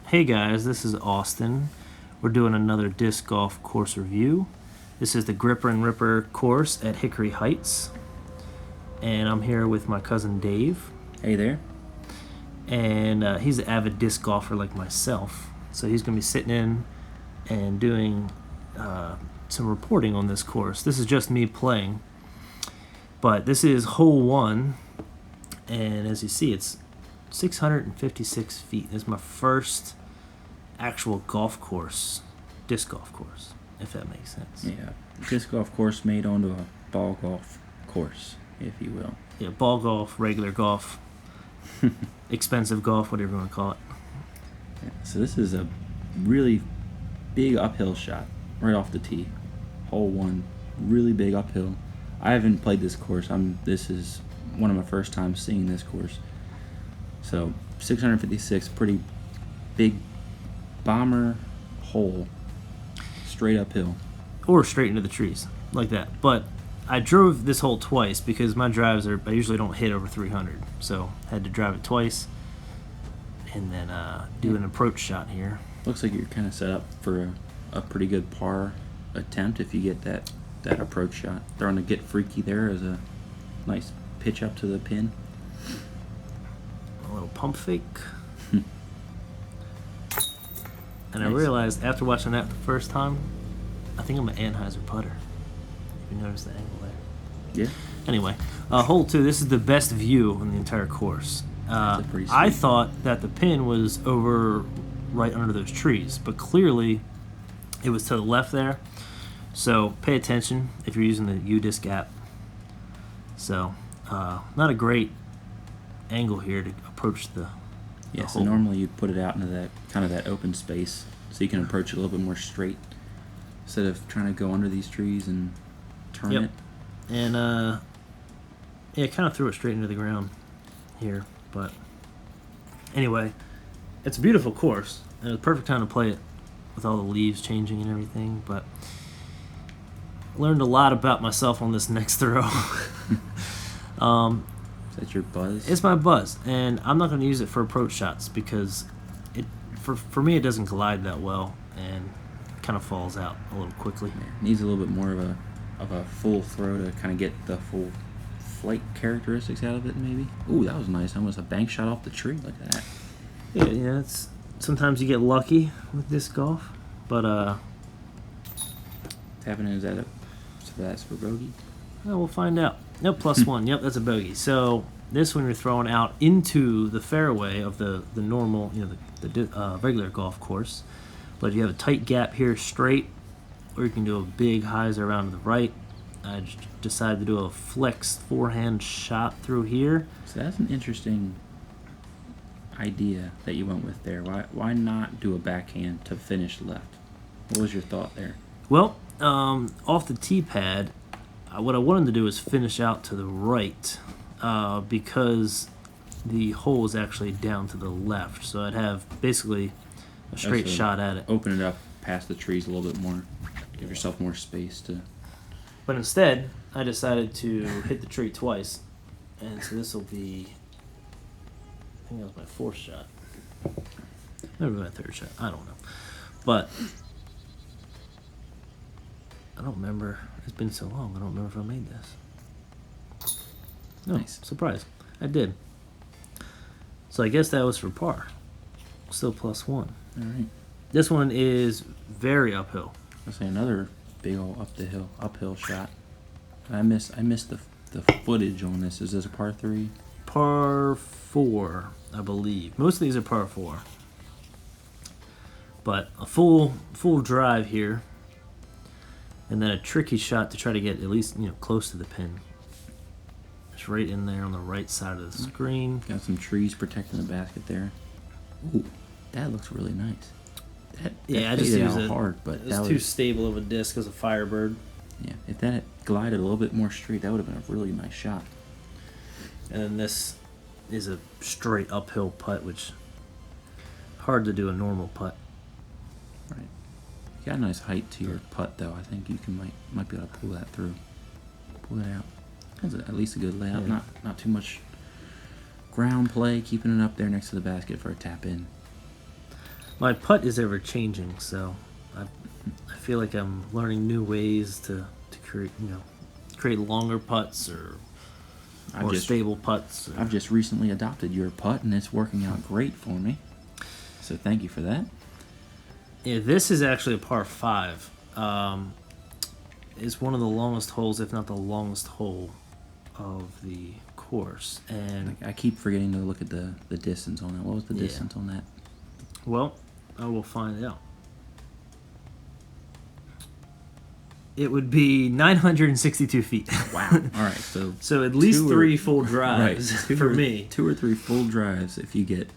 Hey guys, this is Austin. We're doing another disc golf course review. This is the Gripper and Ripper course at Hickory Heights. And I'm here with my cousin Dave. Hey there. And he's an avid disc golfer like myself. So he's going to be sitting in and doing some reporting on this course. This is just me playing. But this is hole 1. And as you see, it's 656 feet. This is my first actual golf course, disc golf course, if that makes sense. Yeah, disc golf course made onto a ball golf course, if you will. Yeah, ball golf, regular golf, expensive golf, whatever you want to call it. Yeah, so this is a really big uphill shot right off the tee. Hole 1, really big uphill. I haven't played this course. This is one of my first times seeing this course. So 656, pretty big bomber hole, straight uphill. Or straight into the trees, like that. But I drove this hole twice because my drives I usually don't hit over 300. So I had to drive it twice and then do an approach shot here. Looks like you're kind of set up for a pretty good par attempt if you get that approach shot. Throwing a get freaky there as a nice pitch up to the pin. A little pump fake. And Nice. I realized after watching that the first time, I think I'm an Anheuser putter. If you notice the angle there. Yeah. Anyway, hole 2, this is the best view on the entire course. That's pretty I sweet. thought that the pin was over right under those trees, but clearly it was to the left there. So pay attention if you're using the U-Disc app. So, not a great angle here to approach the Yeah, so hole. normally you'd put it out into that kind of that open space so you can approach it a little bit more straight instead of trying to go under these trees and turn Yep. it. And yeah, it kind of threw it straight into the ground here. But anyway, it's a beautiful course, and it's a perfect time to play it with all the leaves changing and everything. But learned a lot about myself on this next throw. Is that your buzz? It's my buzz, and I'm not going to use it for approach shots because for me it doesn't glide that well and kind of falls out a little quickly. Yeah, needs a little bit more of a full throw to kind of get the full flight characteristics out of it, maybe. Ooh, that was nice. Almost a bank shot off the tree like that. Yeah, it's sometimes you get lucky with disc golf, but Tapping in, is that so that's for bogey? well, we'll find out. Yep, +1. Yep, that's a bogey. So this one you're throwing out into the fairway of the normal, the regular golf course. But you have a tight gap here straight, or you can do a big hyzer around to the right. I decided to do a flex forehand shot through here. So that's an interesting idea that you went with there. Why not do a backhand to finish left? What was your thought there? Well, off the tee pad, what I wanted to do is finish out to the right because the hole is actually down to the left. So I'd have basically a straight shot at it. Open it up past the trees a little bit more. Give yourself more space to... But instead, I decided to hit the tree twice. And so this will be, I think that was my 4th shot. Maybe my 3rd shot. I don't know. But I don't remember. It's been so long. I don't remember if I made this. No, Nice. surprise. I did. So I guess that was for par. Still +1. All right. This one is very uphill. I'll say another big old uphill shot. I missed the footage on this. Is this a par 3? Par 4, I believe. Most of these are par 4. But a full drive here. And then a tricky shot to try to get at least, close to the pin. It's right in there on the right side of the screen. Got some trees protecting the basket there. Ooh, that looks really nice. That Yeah, I just faded used out it. hard, but It's that too was... stable of a disc as a Firebird. Yeah, if that had glided a little bit more straight, that would have been a really nice shot. And then this is a straight uphill putt, which hard to do a normal putt. Right. You got a nice height to your putt, though. I think you might be able to pull that through. Pull it out. That's at least a good layout. Yeah. Not too much ground play, keeping it up there next to the basket for a tap in. My putt is ever changing, so I feel like I'm learning new ways to create longer putts or more stable putts. I've just recently adopted your putt, and it's working out great for me. So thank you for that. Yeah, this is actually a par 5. It's one of the longest holes, if not the longest hole of the course. And I keep forgetting to look at the distance on it. What was the distance on that? Well, I will find out. It would be 962 feet. Wow. All right. So at least 3 full drives for me. 2 or 3 full drives if you get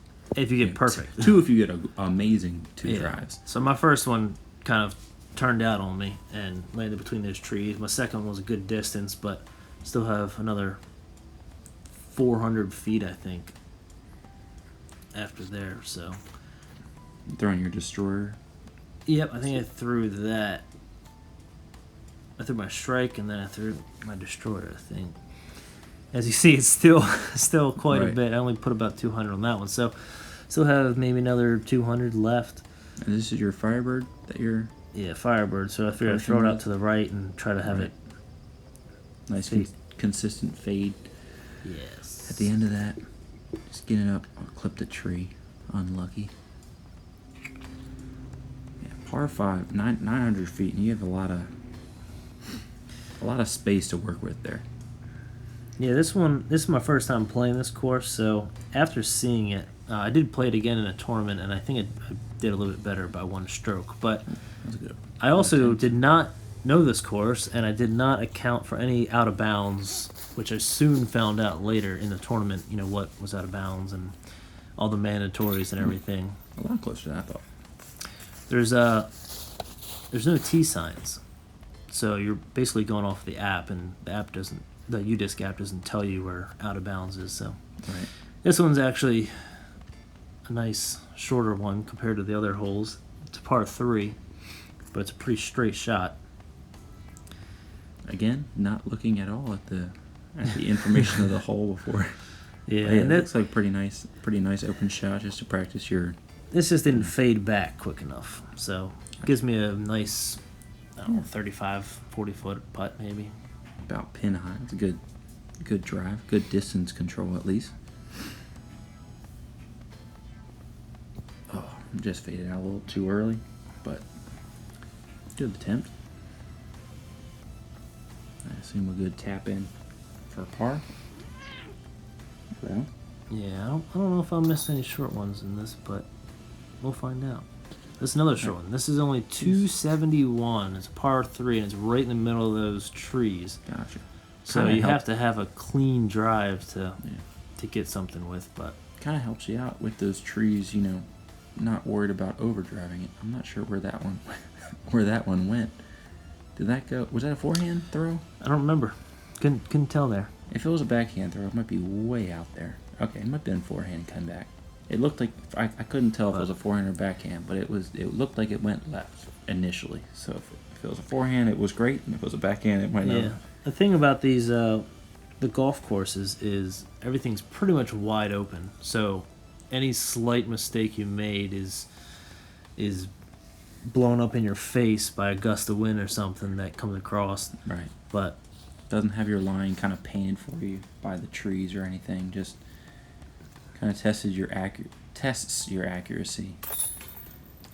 perfect. 2 if you get an amazing 2 drives. So my first one kind of turned out on me and landed between those trees. My second one was a good distance, but still have another 400 feet, I think, after there. So throwing your destroyer. Yep, I think I threw that. I threw my strike and then I threw my destroyer, I think. As you see, it's still quite a bit. I only put about 200 on that one, so still have maybe another 200 left. And this is your Firebird that you're... Yeah, Firebird. So I figured I'd throw it out to the right and try to have it nice consistent fade. Yes. At the end of that, just get it up. I'll clip the tree. Unlucky. Yeah, par 5, 900 feet, and you have a lot of space to work with there. Yeah, this is my first time playing this course, so after seeing it, I did play it again in a tournament, and I think I did a little bit better by 1 stroke. But I also did not know this course, and I did not account for any out of bounds, which I soon found out later in the tournament. What was out of bounds and all the mandatories and everything. A lot closer to that, though. There's no T signs. So you're basically going off the app, and the UDisc app doesn't tell you where out of bounds is. So This one's actually a nice shorter one compared to the other holes. It's a par 3, but it's a pretty straight shot. Again, not looking at all at the information of the hole before. Yeah, and that looks like pretty nice open shot just to practice your. This just didn't fade back quick enough, so it gives me a nice. 35, 40 foot putt maybe. About pin high. It's a good drive, good distance control at least. Oh, just faded out a little too early, but good attempt. I assume a good tap in for par. Well, yeah, I don't know if I'll miss any short ones in this, but we'll find out. This is another short one. This is only 271. It's a par 3, and it's right in the middle of those trees. Gotcha. So you have to have a clean drive to get something with, but kind of helps you out with those trees. Not worried about overdriving it. I'm not sure where that one went. Did that go? Was that a forehand throw? I don't remember. Couldn't tell there. If it was a backhand throw, it might be way out there. Okay, it might have been forehand comeback. It looked like I couldn't tell if it was a forehand or backhand, but it looked like it went left initially. So if it was a forehand, it was great, and if it was a backhand, it might not. Yeah. The thing about these the golf courses is everything's pretty much wide open. So any slight mistake you made is blown up in your face by a gust of wind or something that comes across. Right. But doesn't have your line kind of painted for you by the trees or anything. Just kind of tests your accuracy,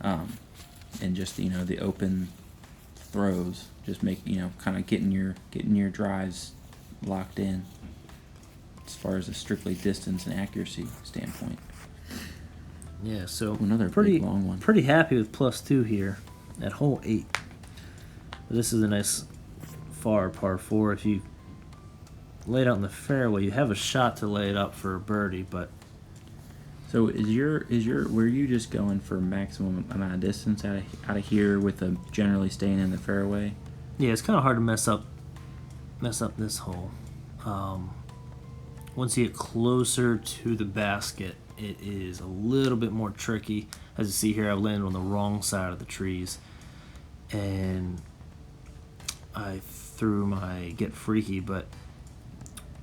and just the open throws. Just make kind of getting your drives locked in as far as a strictly distance and accuracy standpoint. Yeah, so another big long one. Pretty happy with +2 here at hole 8. But this is a nice far par 4. If you lay it out in the fairway, you have a shot to lay it up for a birdie, but. So were you just going for maximum amount of distance out of here with generally staying in the fairway? Yeah, it's kind of hard to mess up this hole. Once you get closer to the basket, it is a little bit more tricky. As you see here, I've landed on the wrong side of the trees, and I threw my get freaky. But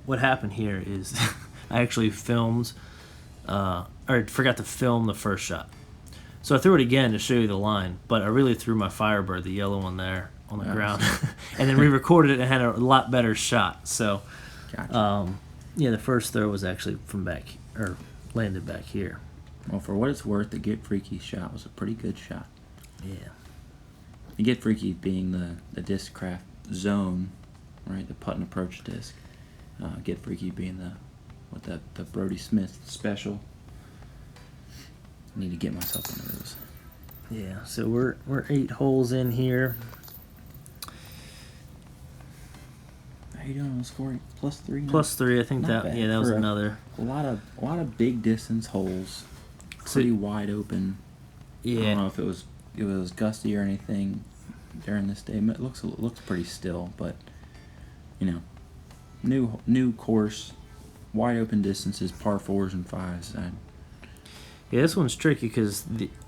what happened here is I actually filmed. Or forgot to film the first shot. So I threw it again to show you the line, but I really threw my Firebird, the yellow one there, on the ground. And then re-recorded it and had a lot better shot. So, Gotcha. yeah, the first throw was actually from back, or landed back here. Well, for what it's worth, the Get Freaky shot was a pretty good shot. Yeah. The Get Freaky being the Discraft Zone, right? The putt and approach disc. Get Freaky being the Brody Smith special. I need to get myself into those. Yeah, so we're 8 holes in here. How you doing on scoring? +3? +3, I think Not that bad. yeah, that was For another. A lot of big distance holes. Pretty wide open. I don't Yeah. know if it was gusty or anything during this day. It looks pretty still, but you know, new course, wide open distances, par 4s and 5s. Yeah, this one's tricky because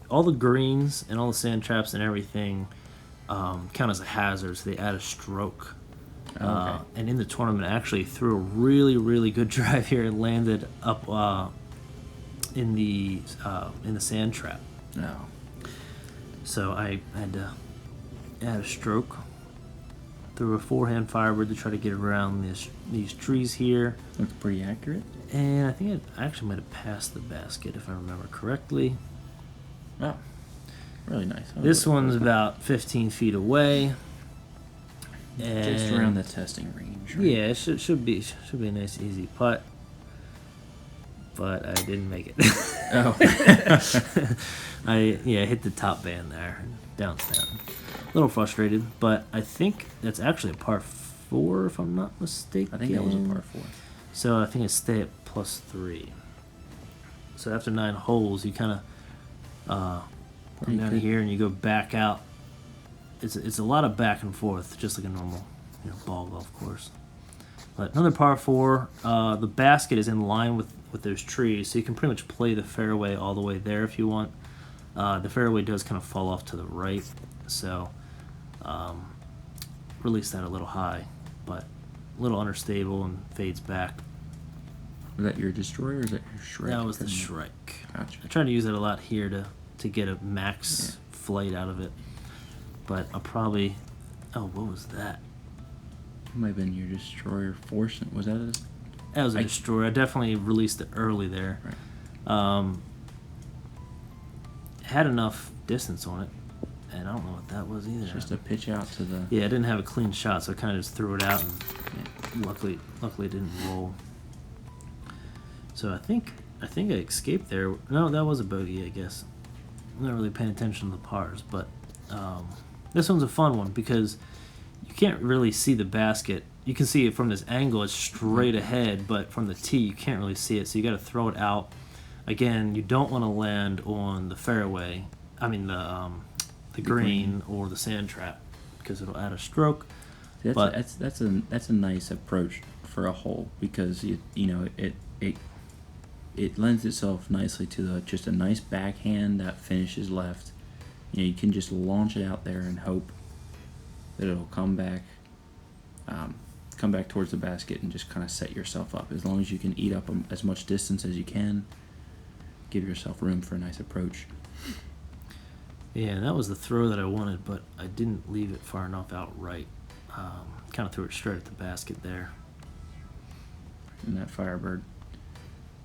all the greens and all the sand traps and everything count as a hazard, so they add a stroke. Okay. And in the tournament, I actually threw a really, really good drive here and landed up in the sand trap. No. So I had to add a stroke. Threw a forehand Firebird to try to get around these trees here. Looks pretty accurate. And I think I actually might have passed the basket if I remember correctly. Oh, really nice. This one's about 15 feet away. And Just around the testing range. Right? yeah, it should be a nice easy putt. But I didn't make it. Oh. I hit the top band there and bounced down. A little frustrated, but I think that's actually a par 4 if I'm not mistaken. I think that was a par 4. So I think I stay at +3. So after 9 holes, you kind of come down here and you go back out. It's a lot of back and forth, just like a normal ball golf course. But another par 4. The basket is in line with those trees, so you can pretty much play the fairway all the way there if you want. The fairway does kind of fall off to the right, so release that a little high, but a little unstable and fades back. Was that your destroyer or is that your Shrike? That was the Shrike. Gotcha. I try to use it a lot here to get a max flight out of it, but I'll probably... Oh, what was that? It might have been your destroyer force. Was that a... That was a destroyer. I definitely released it early there. Right. Had enough distance on it, and I don't know what that was either. Just a pitch out to the... Yeah, I didn't have a clean shot, so I kind of just threw it out, and luckily it didn't roll. So I think I escaped there. No, that was a bogey, I guess. I'm not really paying attention to the pars, but this one's a fun one because you can't really see the basket. You can see it from this angle; it's straight ahead, but from the tee, you can't really see it. So you got to throw it out. Again, you don't want to land on the fairway. I mean the green or the sand trap because it'll add a stroke. That's a nice approach for a hole because it lends itself nicely to just a nice backhand that finishes left. You can just launch it out there and hope that it'll come back towards the basket and just kind of set yourself up. As long as you can eat up as much distance as you can, give yourself room for a nice approach. Yeah, that was the throw that I wanted, but I didn't leave it far enough out right. Kind of threw it straight at the basket there. And that Firebird,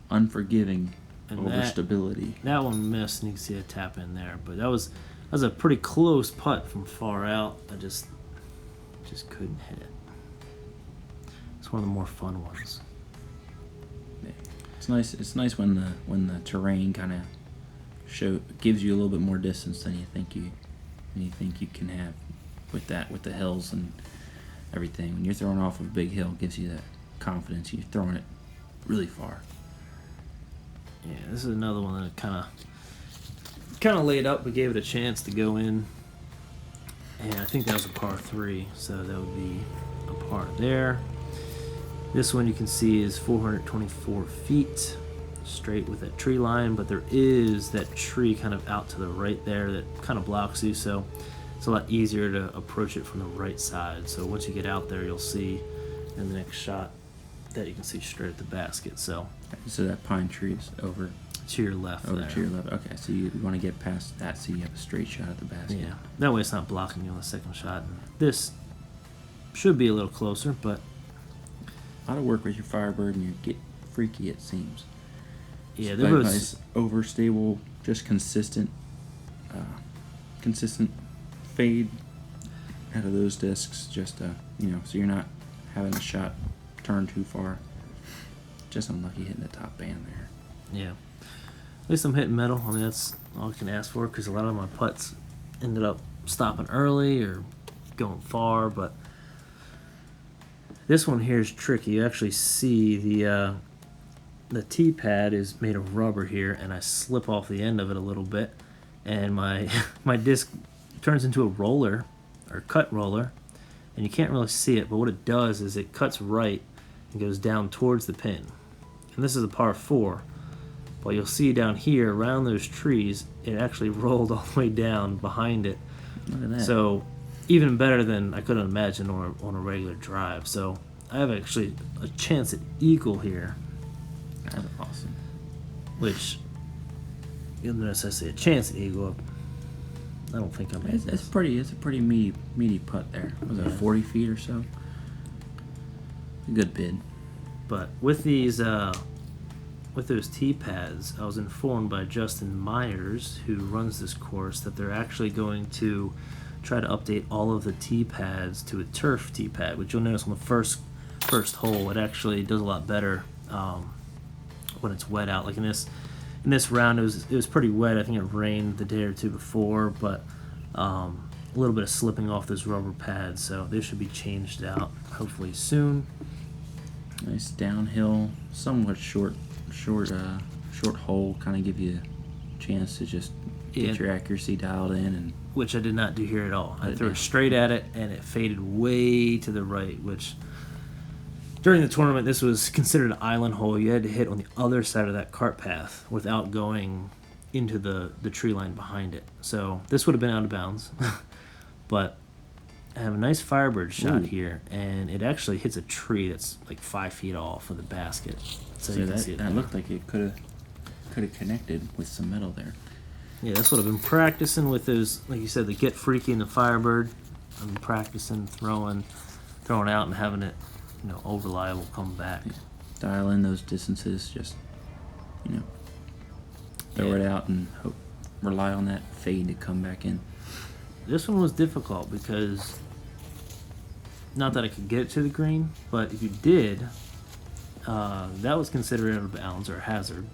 unforgiving And over stability. That one missed, and you can see a tap in there. But that was a pretty close putt from far out. I just couldn't hit it. It's one of the more fun ones. It's nice. It's nice when the terrain kind of gives you a little bit more distance than you think you can have with the hills and everything. When you're throwing off of a big hill, it gives you that confidence. You're throwing it really far. Yeah, this is another one that kind of laid up, but gave it a chance to go in. And I think that was a par 3, so that would be a par there. This one you can see is 424 feet straight with that tree line, but there is that tree kind of out to the right there that kind of blocks you, so it's a lot easier to approach it from the right side. So once you get out there, you'll see in the next shot that you can see straight at the basket. So that pine tree is over. to your left Over there. to your left. Okay, so you want to get past that so you have a straight shot at the basket. Yeah, that way it's not blocking you on the second shot. This should be a little closer, but A lot of work with your Firebird, and you get freaky, it seems. yeah, So there was nice, overstable, just consistent fade out of those discs. Just so you're not having the shot turn too far. Just unlucky hitting the top band there. yeah. At least I'm hitting metal. I mean, that's all I can ask for because a lot of my putts ended up stopping early or going far, but this one here is tricky. You actually see the tee pad is made of rubber here, and I slip off the end of it a little bit, and my my disc turns into a roller or cut roller, and you can't really see it, but what it does is it cuts right and goes down towards the pin. And this is a par 4. But you'll see down here around those trees, it actually rolled all the way down behind it. Look at that. So even better than I could have imagined on a regular drive. So I have actually a chance at eagle here, That's awesome. which you'll notice I say a chance at eagle. I don't think I'm. It's a pretty meaty putt there. Was it 40 feet or so? A good bid. But with these, with those tee pads, I was informed by Justin Myers, who runs this course, that they're actually going to try to update all of the tee pads to a turf tee pad, which you'll notice on the first hole, it actually does a lot better when it's wet out. Like in this round, it was pretty wet. I think it rained the day or two before, but a little bit of slipping off those rubber pads, so they should be changed out hopefully soon. Nice downhill, somewhat short hole, kind of give you a chance to just get your accuracy dialed in, and which I did not do here at all. I threw it straight at it, and it faded way to the right, which during the tournament, this was considered an island hole. You had to hit on the other side of that cart path without going into the tree line behind it. So this would have been out of bounds. But I have a nice Firebird shot here, and it actually hits a tree that's like 5 feet off of the basket. So you can see it that there. looked like it could have connected with some metal there. Yeah, that's what I've been practicing with those, like you said, the Get Freaky and the Firebird. I've been practicing throwing out and having it, over reliable come back. Yeah. Dial in those distances, just, throw it out and rely on that fade to come back in. This one was difficult because, not that I could get it to the green, but if you did, that was considered out of bounds or a hazard.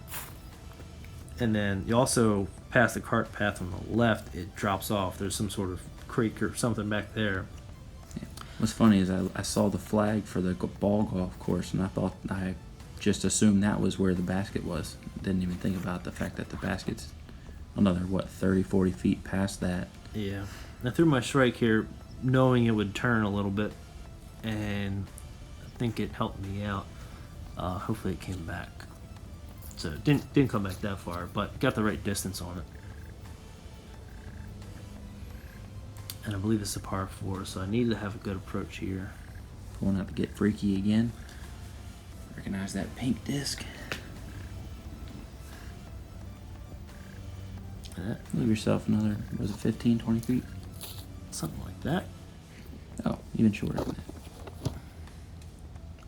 And then you also pass the cart path on the left, it drops off. There's some sort of creek or something back there. Yeah. What's funny is I saw the flag for the ball golf course, and I just assumed that was where the basket was. Didn't even think about the fact that the basket's another, 30, 40 feet past that. Yeah. I threw my strike here knowing it would turn a little bit, and I think it helped me out. Hopefully it came back. So it didn't come back that far, but got the right distance on it. And I believe it's a par 4, so I need to have a good approach here. Pulling out to Get Freaky again. Recognize that pink disc. Leave yourself another, was it 15, 20 feet? Something like that. Oh, even shorter than that.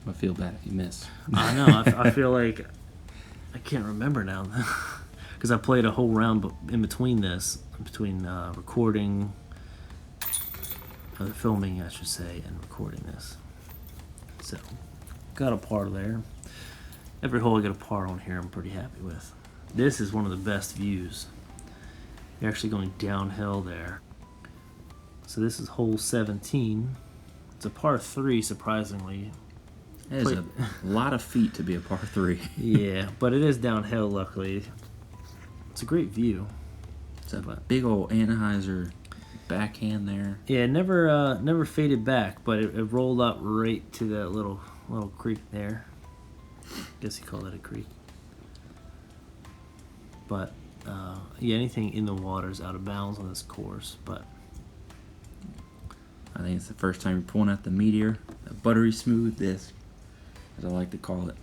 I feel bad if you miss. I know. I feel like I can't remember now because I played a whole round in between recording, filming, I should say, and recording this. So, got a par there. Every hole I get a par on here, I'm pretty happy with. This is one of the best views. You're actually going downhill there. So this is hole 17. It's a par 3, surprisingly. That is a lot of feet to be a par 3. Yeah, but it is downhill, luckily. It's a great view. It's a big old Anheuser backhand there. Yeah, it never faded back, but it rolled up right to that little creek there. Guess you call that a creek. But yeah, anything in the water is out of bounds on this course. But I think it's the first time you're pulling out the Meteor, a buttery smooth disc, as I like to call it.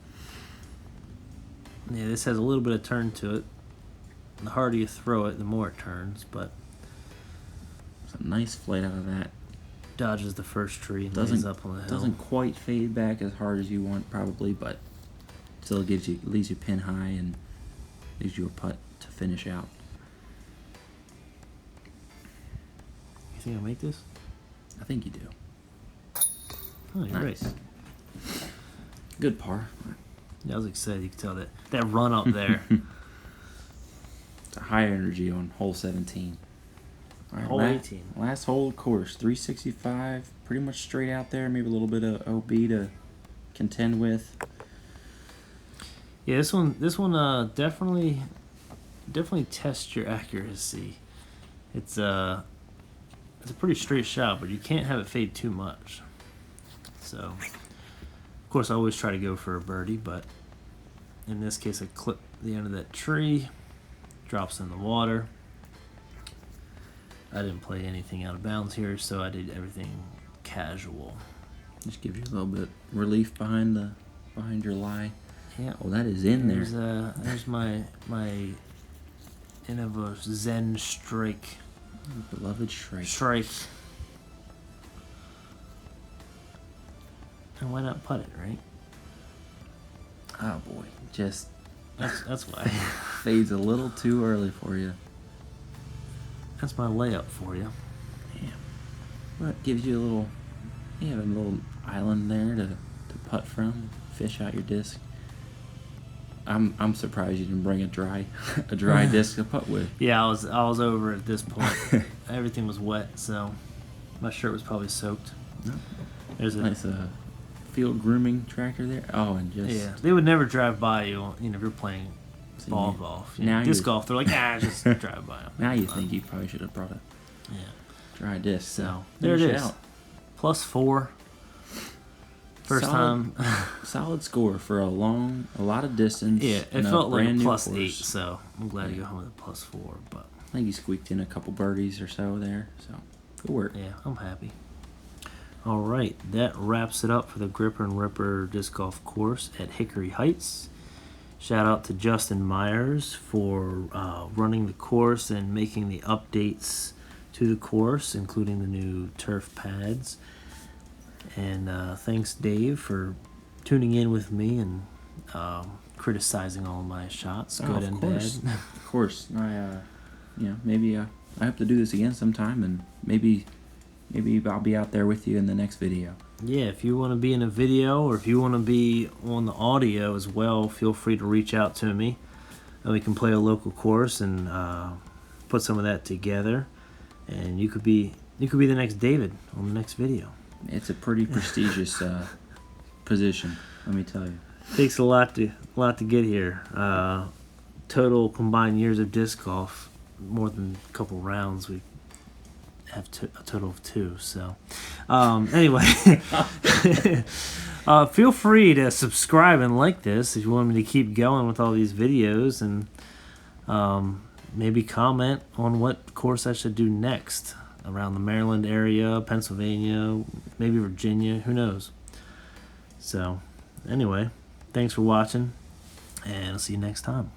yeah, this has a little bit of turn to it. the harder you throw it, the more it turns. But It's a nice flight out of that. dodges the first tree and Doesn't lays up on the hill. doesn't quite fade back as hard as you want probably, but still leaves you pin high and leaves you a putt to finish out. You think I'll make this? I think you do. Oh, you're right. Good par. Yeah, I was excited. You could tell that run up there. It's a high energy on hole 17. All right, Hole 18. Last hole of course, 365, pretty much straight out there. Maybe a little bit of OB to contend with. Yeah, this one definitely tests your accuracy. It's a pretty straight shot, but you can't have it fade too much. So, of course, I always try to go for a birdie, but in this case, I clip the end of that tree, drops in the water. I didn't play anything out of bounds here, so I did everything casual. Just gives you a little bit relief behind your lie. Yeah. Oh, that is in there. There's my end of a Zen strike. Beloved Shrike. Strike. And why not putt it, right? Oh boy, just That's why. fades a little too early for you. That's my layup for you. Yeah. But gives you you have a little island there to putt from, fish out your disc. I'm surprised you didn't bring a dry disc to putt with. Yeah, I was over at this point. Everything was wet, so my shirt was probably soaked. No. There's a Nice field grooming tractor there. Oh, and just yeah. They would never drive by you. If you're playing So ball you- golf. now Disc you- golf, they're like, just drive by them. Now you think you probably should have brought a Yeah. dry disc. So to there it finish is. out. +4. First Solid- time. Solid score for a lot of distance. Yeah, it and felt like a brand new +8, course. so I'm glad to Yeah. go home with a +4. But I think you squeaked in a couple birdies or so there. So good work. yeah, I'm happy. All right, that wraps it up for the Gripper and Ripper disc golf course at Hickory Heights. Shout out to Justin Myers for running the course and making the updates to the course, including the new turf pads. And thanks, Dave, for tuning in with me and criticizing all my shots, good and course. bad. Of course. Maybe I hope to do this again sometime, and maybe I'll be out there with you in the next video. Yeah, if you want to be in a video or if you want to be on the audio as well, feel free to reach out to me, and we can play a local course and put some of that together. And you could be the next David on the next video. It's a pretty prestigious position, let me tell you. Takes a lot to get here. Total combined years of disc golf, more than a couple rounds. We have a total of 2. So, anyway, feel free to subscribe and like this if you want me to keep going with all these videos, and maybe comment on what course I should do next around the Maryland area, Pennsylvania, maybe Virginia. Who knows? So, anyway, thanks for watching, and I'll see you next time.